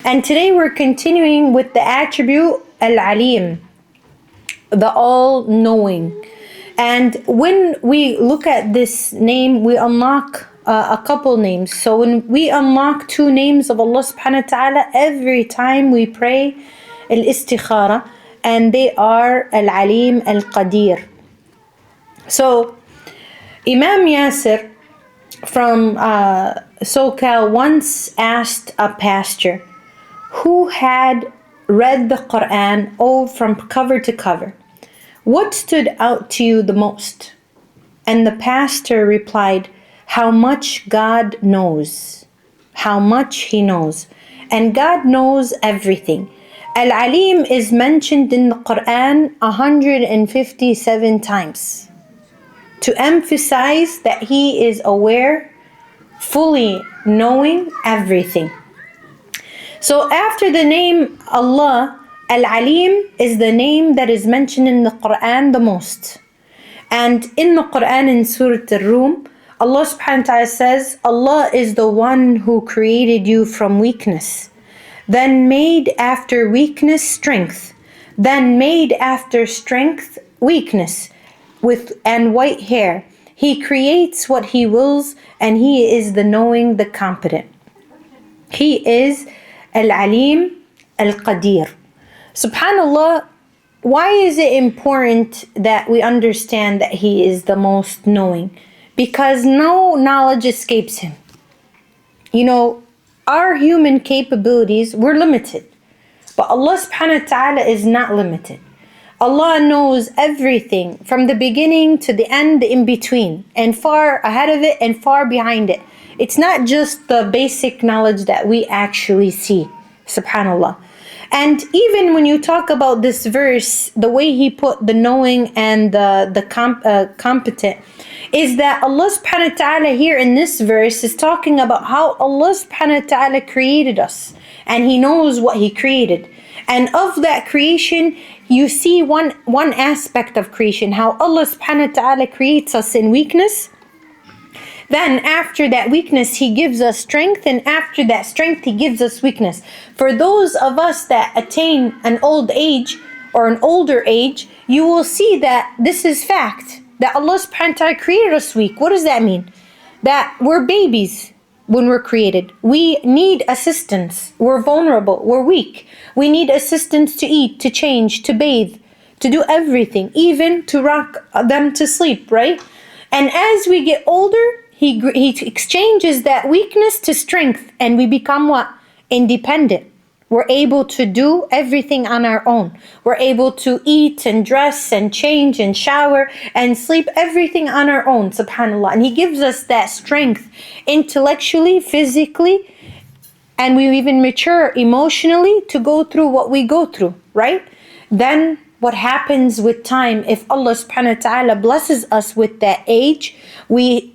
And today we're continuing with the attribute Al-Alim, the all-knowing. And when we look at this name, we unlock a couple names. So when we unlock two names of Allah subhanahu wa ta'ala, every time we pray al-istikhara, and they are Al-Alim, Al-Qadir. So Imam Yasir from SoCal once asked a pastor who had read the Quran from cover to cover, "What stood out to you the most?" And the pastor replied, "How much God knows. How much He knows. And God knows everything." Al-Alim is mentioned in the Quran 157 times to emphasize that He is aware, fully knowing everything. So after the name Allah, Al-Alim is the name that is mentioned in the Quran the most. And in the Quran, in Surah Ar-Rum, Allah subhanahu wa ta'ala says, Allah is the one who created you from weakness, then made after weakness strength, then made after strength weakness, and white hair. He creates what He wills, and He is the knowing, the competent. He is Al-Alim, Al-Qadir. SubhanAllah, why is it important that we understand that He is the most knowing? Because no knowledge escapes Him. You know, our human capabilities, we're limited. But Allah subhanahu wa ta'ala is not limited. Allah knows everything from the beginning to the end, in between, and far ahead of it and far behind it. It's not just the basic knowledge that we actually see, subhanAllah. And even when you talk about this verse, the way He put the knowing and the competent, is that Allah subhanahu wa ta'ala here in this verse is talking about how Allah subhanahu wa ta'ala created us, and He knows what He created. And of that creation, you see one aspect of creation, how Allah subhanahu wa ta'ala creates us in weakness. Then after that weakness, He gives us strength, and after that strength, He gives us weakness. For those of us that attain an old age or an older age, you will see that this is fact, that Allah subhanahu wa ta'ala created us weak. What does that mean? That we're babies when we're created. We need assistance. We're vulnerable. We're weak. We need assistance to eat, to change, to bathe, to do everything, even to rock them to sleep, right? And as we get older, He exchanges that weakness to strength, and we become what? Independent. We're able to do everything on our own. We're able to eat and dress and change and shower and sleep, everything on our own, subhanAllah. And He gives us that strength intellectually, physically, and we even mature emotionally to go through what we go through, right? Then what happens with time, if Allah subhanahu wa ta'ala blesses us with that age,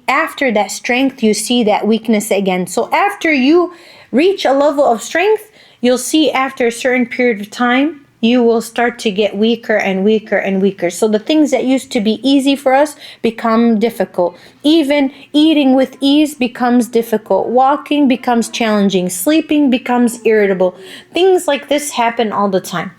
after that strength, you see that weakness again. So after you reach a level of strength, you'll see after a certain period of time, you will start to get weaker and weaker and weaker. So the things that used to be easy for us become difficult. Even eating with ease becomes difficult. Walking becomes challenging. Sleeping becomes irritable. Things like this happen all the time.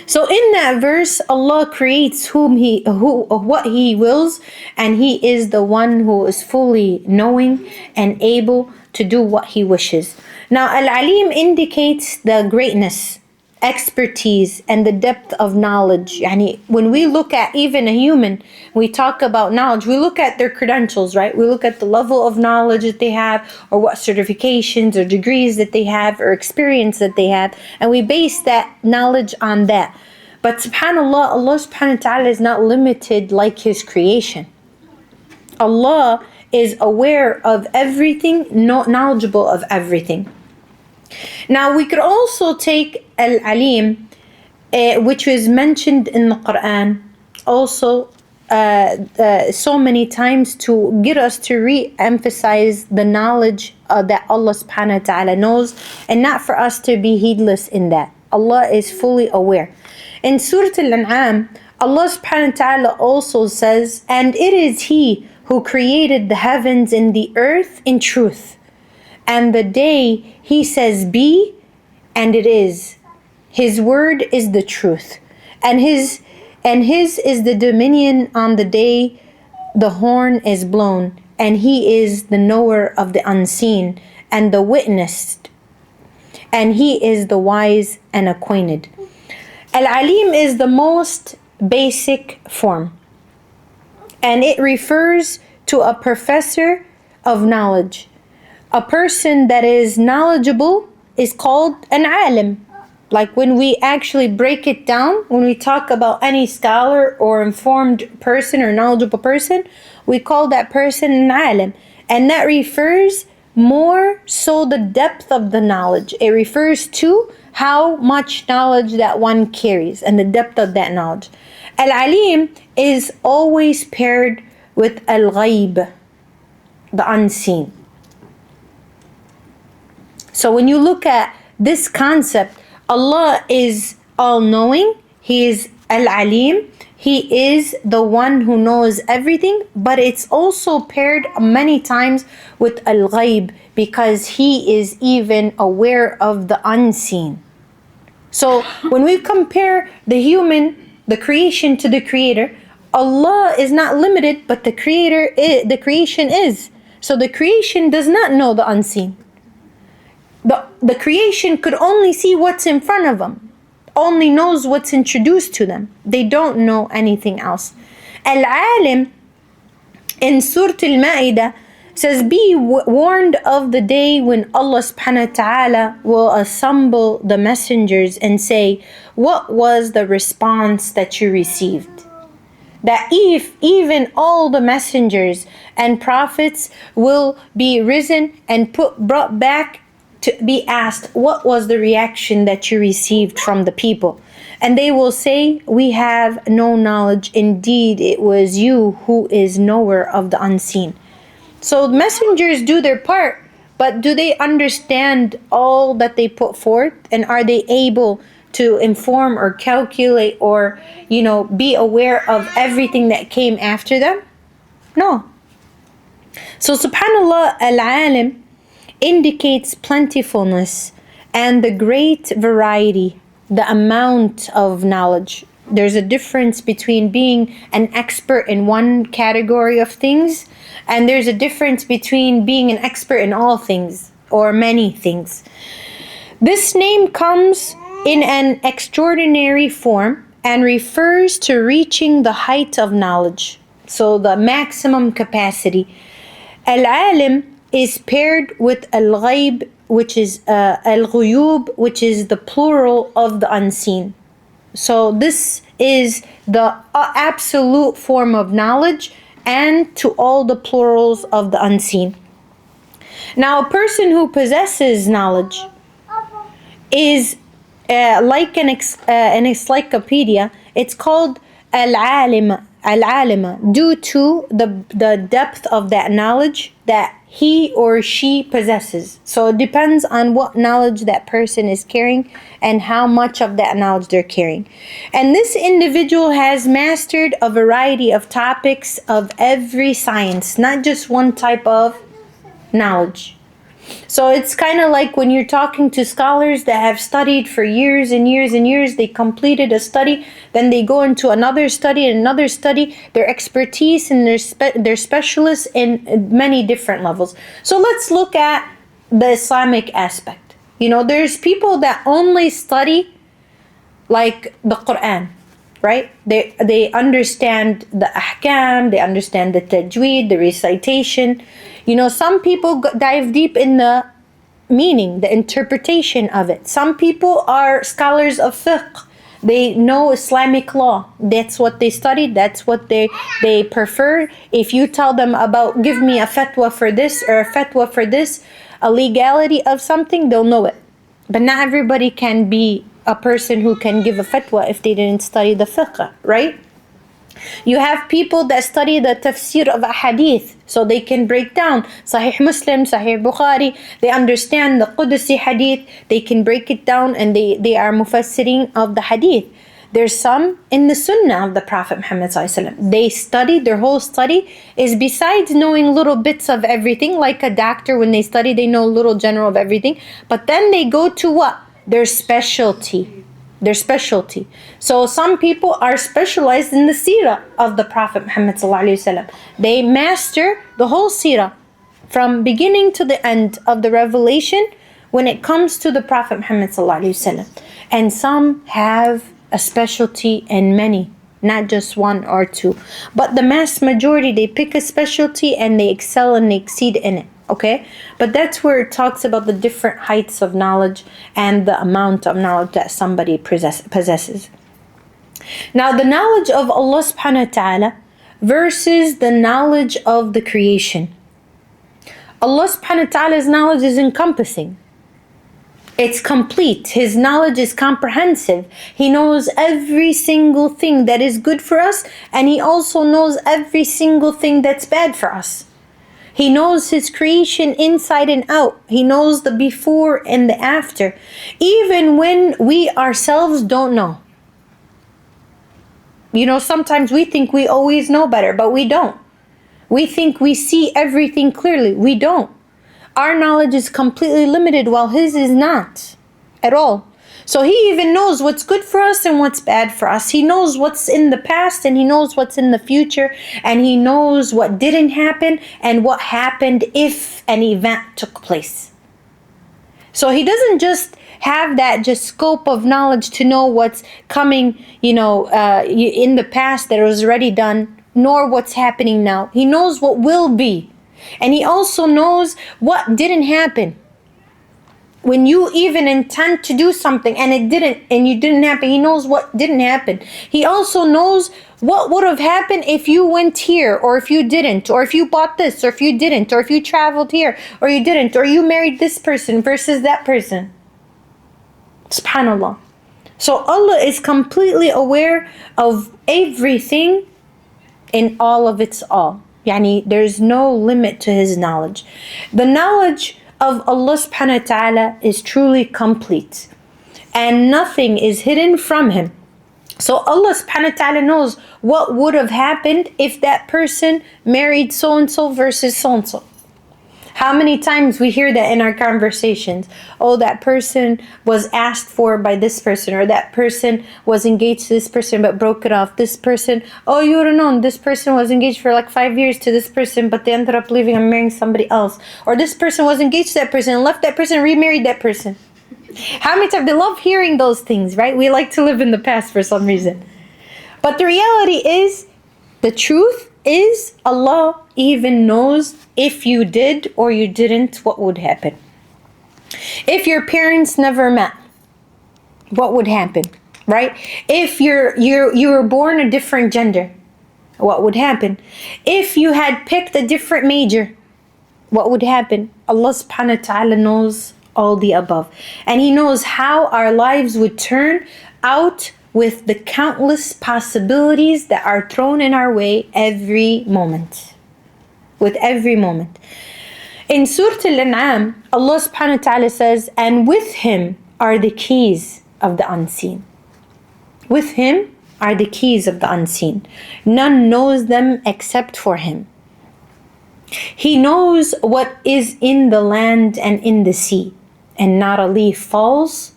So in that verse, Allah creates what He wills, and He is the one who is fully knowing and able to do what He wishes. Now, Al-Alim indicates the greatness, expertise, and the depth of knowledge. Yani, when we look at even a human, we talk about knowledge, we look at their credentials, right? We look at the level of knowledge that they have, or what certifications or degrees that they have, or experience that they have, and we base that knowledge on that. But subhanAllah, Allah subhanahu wa ta'ala is not limited like His creation. Allah is aware of everything, knowledgeable of everything. Now we could also take Al-Alim, which was mentioned in the Quran also so many times to get us to re-emphasize the knowledge that Allah subhanahu wa ta'ala knows, and not for us to be heedless in that. Allah is fully aware. In Surah Al-An'am, Allah subhanahu wa ta'ala also says, "And it is He who created the heavens and the earth in truth. And the day He says be, and it is. His word is the truth, and his is the dominion on the day the horn is blown, and he is the knower of the unseen and the witnessed, and he is the wise and acquainted. Al-Alim is the most basic form, and it refers to a professor of knowledge. A person that is knowledgeable is called an alim. Like when we actually break it down, when we talk about any scholar or informed person or knowledgeable person, we call that person an alim. And that refers more so the depth of the knowledge. It refers to how much knowledge that one carries and the depth of that knowledge. Al-Alim is always paired with Al-Ghaib, the unseen. So when you look at this concept, Allah is all-knowing. He is Al-Alim. He is the one who knows everything, but it's also paired many times with Al-Ghaib because He is even aware of the unseen. So when we compare the human, the creation to the Creator, Allah is not limited, but the creation is. So the creation does not know the unseen. The creation could only see what's in front of them, only knows what's introduced to them. They don't know anything else. Al-Alim in Surah Al-Ma'idah says, be warned of the day when Allah subhanahu wa ta'ala will assemble the messengers and say, what was the response that you received? That if even all the messengers and prophets will be risen and brought back to be asked, what was the reaction that you received from the people? And they will say, we have no knowledge. Indeed, it was you who is knower of the unseen. So messengers do their part, but do they understand all that they put forth? And are they able to inform or calculate or, be aware of everything that came after them? No. So subhanallah, Al-Alim indicates plentifulness and the great variety, the amount of knowledge. There's a difference between being an expert in one category of things, and there's a difference between being an expert in all things or many things. This name comes in an extraordinary form and refers to reaching the height of knowledge, so the maximum capacity. Al-Alim is paired with Al-Ghaib, which is Al-Ghuyub, which is the plural of the unseen. So this is the absolute form of knowledge and to all the plurals of the unseen. Now, a person who possesses knowledge is like an encyclopedia. It's called Al-Alima due to the depth of that knowledge that he or she possesses. So it depends on what knowledge that person is carrying and how much of that knowledge they're carrying. And this individual has mastered a variety of topics of every science, not just one type of knowledge. So it's kind of like when you're talking to scholars that have studied for years and years and years, they completed a study, then they go into another study and another study, their expertise and their specialists in many different levels. So let's look at the Islamic aspect. There's people that only study like the Quran, right? They understand the ahkam, they understand the tajweed, the recitation. Some people dive deep in the meaning, the interpretation of it. Some people are scholars of fiqh. They know Islamic law. That's what they study. That's what they prefer. If you tell them about, give me a fatwa for this or a fatwa for this, a legality of something, they'll know it. But not everybody can be a person who can give a fatwa if they didn't study the fiqh, right? You have people that study the tafsir of a hadith, so they can break down Sahih Muslim, Sahih Bukhari. They understand the Qudsi hadith. They can break it down and they are mufassirin of the hadith. There's some in the sunnah of the Prophet Muhammad ﷺ. They study, their whole study is besides knowing little bits of everything, like a doctor when they study, they know a little general of everything. But then they go to what? their specialty. Their specialty. So some people are specialized in the seerah of the Prophet Muhammad sallallahu alaihi wasallam. They master the whole seerah from beginning to the end of the revelation when it comes to the Prophet Muhammad sallallahu alaihi wasallam. And some have a specialty in many, not just one or two. But the mass majority, they pick a specialty and they excel and they exceed in it. Okay? But that's where it talks about the different heights of knowledge and the amount of knowledge that somebody possesses. Now, the knowledge of Allah subhanahu wa ta'ala versus the knowledge of the creation. Allah subhanahu wa ta'ala's knowledge is encompassing. It's complete. His knowledge is comprehensive. He knows every single thing that is good for us, and He also knows every single thing that's bad for us. He knows His creation inside and out. He knows the before and the after, even when we ourselves don't know. You know, sometimes we think we always know better, but we don't. We think we see everything clearly. We don't. Our knowledge is completely limited while His is not at all. So He even knows what's good for us and what's bad for us. He knows what's in the past and He knows what's in the future. And He knows what didn't happen and what happened if an event took place. So He doesn't just have that just scope of knowledge to know what's coming, in the past that was already done, nor what's happening now. He knows what will be. And He also knows what didn't happen. When you even intend to do something and it didn't, and you didn't happen, He knows what didn't happen. He also knows what would have happened if you went here, or if you didn't, or if you bought this, or if you didn't, or if you traveled here, or you didn't, or you married this person versus that person. SubhanAllah. So Allah is completely aware of everything in all of its all. Yani, there's no limit to His knowledge. The knowledge of Allah subhanahu wa ta'ala is truly complete, and nothing is hidden from Him. So Allah subhanahu wa ta'ala knows what would have happened if that person married so-and-so versus so-and-so. How many times we hear that in our conversations? Oh, that person was asked for by this person, or that person was engaged to this person but broke it off. This person, oh, you would have known, this person was engaged for like 5 years to this person, but they ended up leaving and marrying somebody else. Or this person was engaged to that person and left that person and remarried that person. How many times? They love hearing those things, right? We like to live in the past for some reason. But the reality is, the truth is, Allah even knows if you did or you didn't, what would happen. If your parents never met, what would happen, right? If you were born a different gender, what would happen? If you had picked a different major, what would happen? Allah subhanahu wa ta'ala knows all the above. And He knows how our lives would turn out with the countless possibilities that are thrown in our way every moment. With every moment. In Surah Al-An'am, Allah subhanahu wa ta'ala says, and with Him are the keys of the unseen. With Him are the keys of the unseen. None knows them except for Him. He knows what is in the land and in the sea, and not a leaf falls,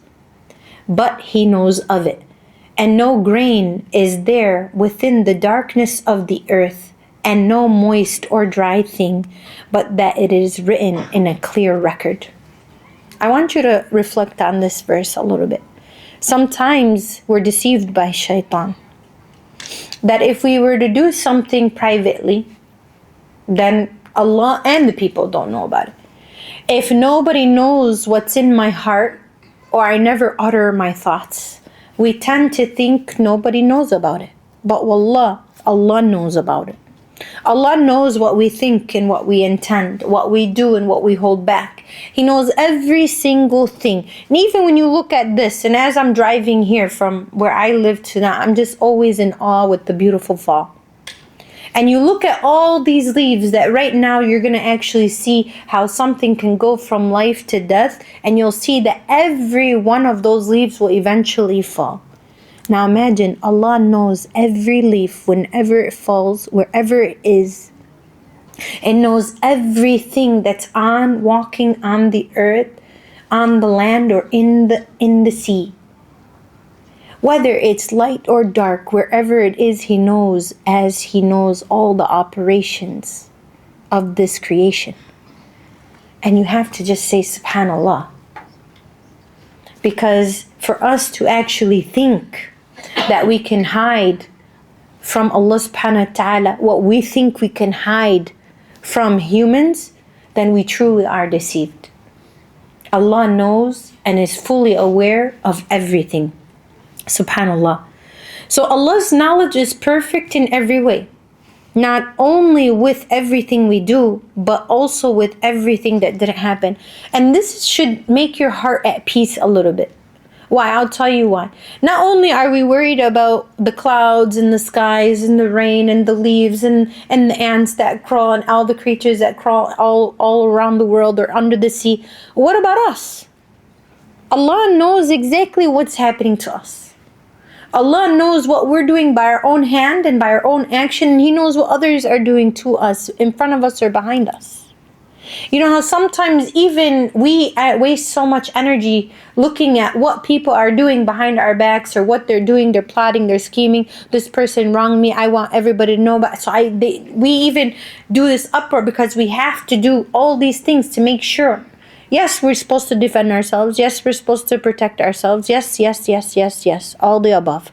but He knows of it. And no grain is there within the darkness of the earth, and no moist or dry thing, but that it is written in a clear record. I want you to reflect on this verse a little bit. Sometimes we're deceived by shaitan, that if we were to do something privately, then Allah and the people don't know about it. If nobody knows what's in my heart, or I never utter my thoughts, we tend to think nobody knows about it. But wallah, Allah knows about it. Allah knows what we think and what we intend, what we do and what we hold back. He knows every single thing. And even when you look at this, and as I'm driving here from where I live to now, I'm just always in awe with the beautiful fall. And you look at all these leaves that right now you're going to actually see how something can go from life to death, and you'll see that every one of those leaves will eventually fall. Now imagine, Allah knows every leaf whenever it falls, wherever it is. It knows everything that's walking on the earth on the land or in the sea. Whether it's light or dark, wherever it is, He knows, as He knows all the operations of this creation. And you have to just say subhanallah. Because for us to actually think that we can hide from Allah subhanahu wa ta'ala what we think we can hide from humans, then we truly are deceived. Allah knows and is fully aware of everything. Subhanallah. So Allah's knowledge is perfect in every way. Not only with everything we do, but also with everything that didn't happen. And this should make your heart at peace a little bit. Why? I'll tell you why. Not only are we worried about the clouds and the skies and the rain and the leaves and the ants that crawl and all the creatures that crawl all around the world or under the sea. What about us? Allah knows exactly what's happening to us. Allah knows what we're doing by our own hand and by our own action, and He knows what others are doing to us, in front of us or behind us. You know how sometimes even we waste so much energy looking at what people are doing behind our backs or what they're doing, they're plotting, they're scheming. This person wronged me, I want everybody to know about. So we even do this uproar because we have to do all these things to make sure. Yes, we're supposed to defend ourselves. Yes, we're supposed to protect ourselves. Yes, all the above.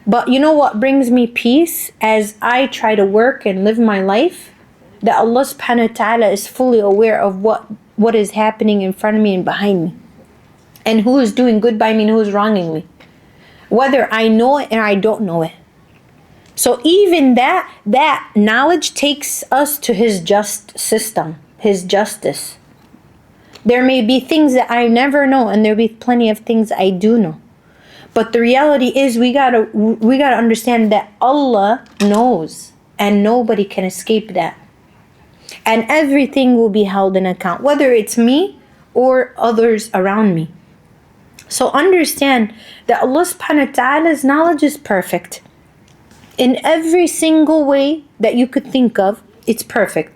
But you know what brings me peace as I try to work and live my life? That Allah subhanahu wa ta'ala is fully aware of what is happening in front of me and behind me. And who is doing good by me and who is wronging me. Whether I know it or I don't know it. So even that knowledge takes us to His just system, His justice. There may be things that I never know, and there'll be plenty of things I do know. But the reality is we gotta understand that Allah knows, and nobody can escape that. And everything will be held in account, whether it's me or others around me. So understand that Allah subhanahu wa ta'ala's knowledge is perfect. In every single way that you could think of, it's perfect.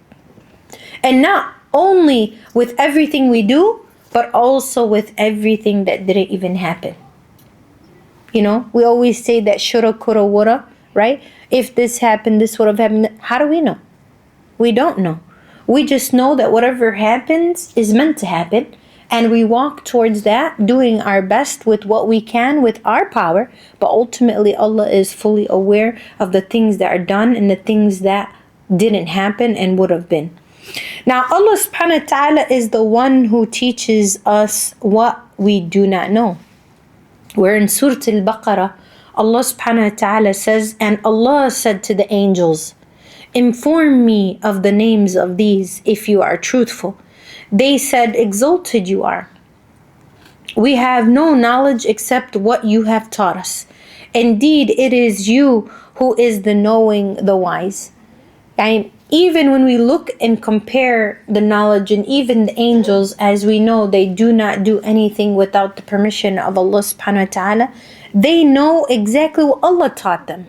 And not only with everything we do, but also with everything that didn't even happen. You know, we always say that shoulda, coulda, woulda, right? If this happened, this would have happened. How do we know? We don't know. We just know that whatever happens is meant to happen. And we walk towards that, doing our best with what we can, with our power. But ultimately, Allah is fully aware of the things that are done and the things that didn't happen and would have been. Now, Allah subhanahu wa ta'ala is the one who teaches us what we do not know. We're in Surah Al-Baqarah. Allah subhanahu wa ta'ala says, and Allah said to the angels, inform me of the names of these if you are truthful. They said, exalted you are. We have no knowledge except what you have taught us. Indeed, it is you who is the knowing, the wise. And even when we look and compare the knowledge, and even the angels, as we know, they do not do anything without the permission of Allah subhanahu wa ta'ala. They know exactly what Allah taught them.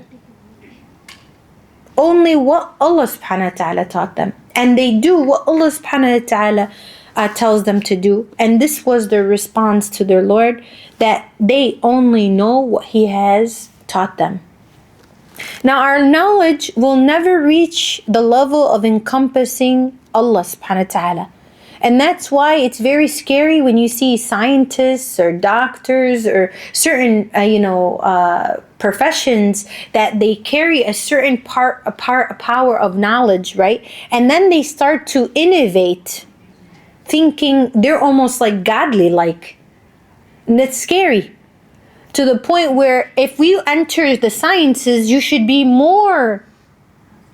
Only what Allah subhanahu wa ta'ala taught them. And they do what Allah subhanahu wa ta'ala tells them to do. And this was their response to their Lord, that they only know what He has taught them. Now, our knowledge will never reach the level of encompassing Allah subhanahu wa ta'ala. And that's why it's very scary when you see scientists or doctors or certain, professions that they carry a certain power of knowledge, right? And then they start to innovate, thinking they're almost like godly-like. And that's scary. To the point where if you enter the sciences, you should be more,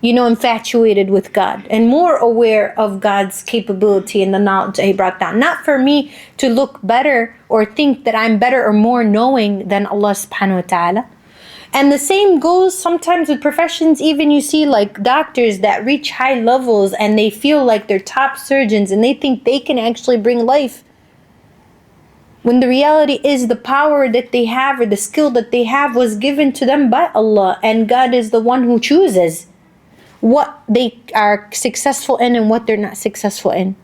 infatuated with God and more aware of God's capability and the knowledge that He brought down. Not for me to look better or think that I'm better or more knowing than Allah subhanahu wa ta'ala. And the same goes sometimes with professions. Even you see like doctors that reach high levels and they feel like they're top surgeons and they think they can actually bring life. When the reality is the power that they have or the skill that they have was given to them by Allah. And God is the one who chooses what they are successful in and what they're not successful in.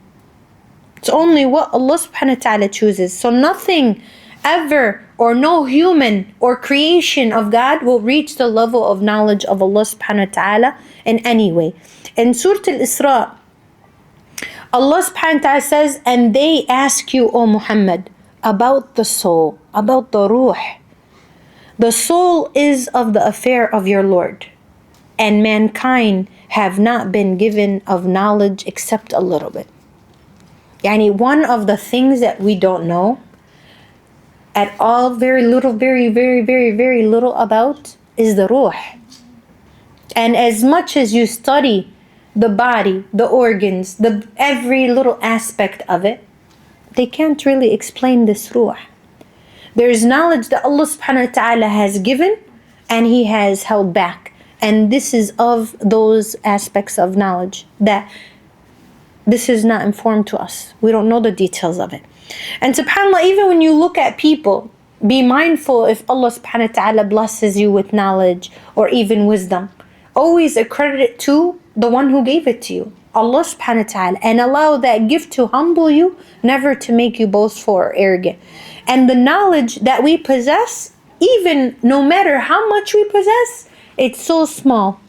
It's only what Allah subhanahu wa ta'ala chooses. So nothing ever, or no human or creation of God will reach the level of knowledge of Allah subhanahu wa ta'ala in any way. In Surah Al-Isra, Allah subhanahu wa ta'ala says, and they ask you, O Muhammad, about the soul, about the ruh. The soul is of the affair of your Lord, and mankind have not been given of knowledge except a little bit. Yani one of the things that we don't know at all, very little, very, very, very, very little about, is the ruh. And as much as you study the body, the organs, every little aspect of it, they can't really explain this ruh. There is knowledge that Allah subhanahu wa ta'ala has given and He has held back. And this is of those aspects of knowledge that this is not informed to us. We don't know the details of it. And subhanAllah, even when you look at people, be mindful if Allah subhanahu wa ta'ala blesses you with knowledge or even wisdom. Always accredit it to the one who gave it to you, Allah subhanahu wa ta'ala, and allow that gift to humble you, never to make you boastful or arrogant. And the knowledge that we possess, even no matter how much we possess, it's so small.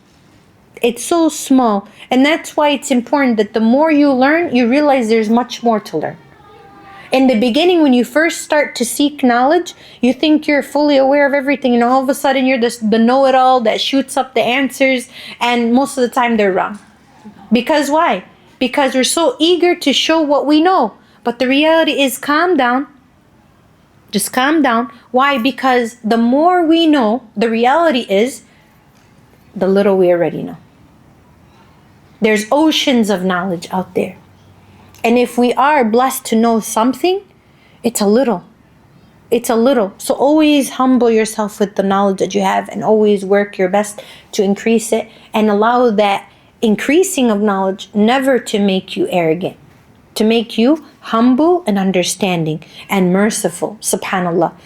It's so small. And that's why it's important that the more you learn, you realize there's much more to learn. In the beginning, when you first start to seek knowledge, you think you're fully aware of everything, and all of a sudden you're the know-it-all that shoots up the answers, and most of the time they're wrong. Because why? Because we're so eager to show what we know. But the reality is, calm down. Just calm down. Why? Because the more we know, the reality is, the little we already know. There's oceans of knowledge out there. And if we are blessed to know something, it's a little. It's a little. So always humble yourself with the knowledge that you have, and always work your best to increase it, and allow that increasing of knowledge never to make you arrogant, to make you humble and understanding and merciful. Subhanallah.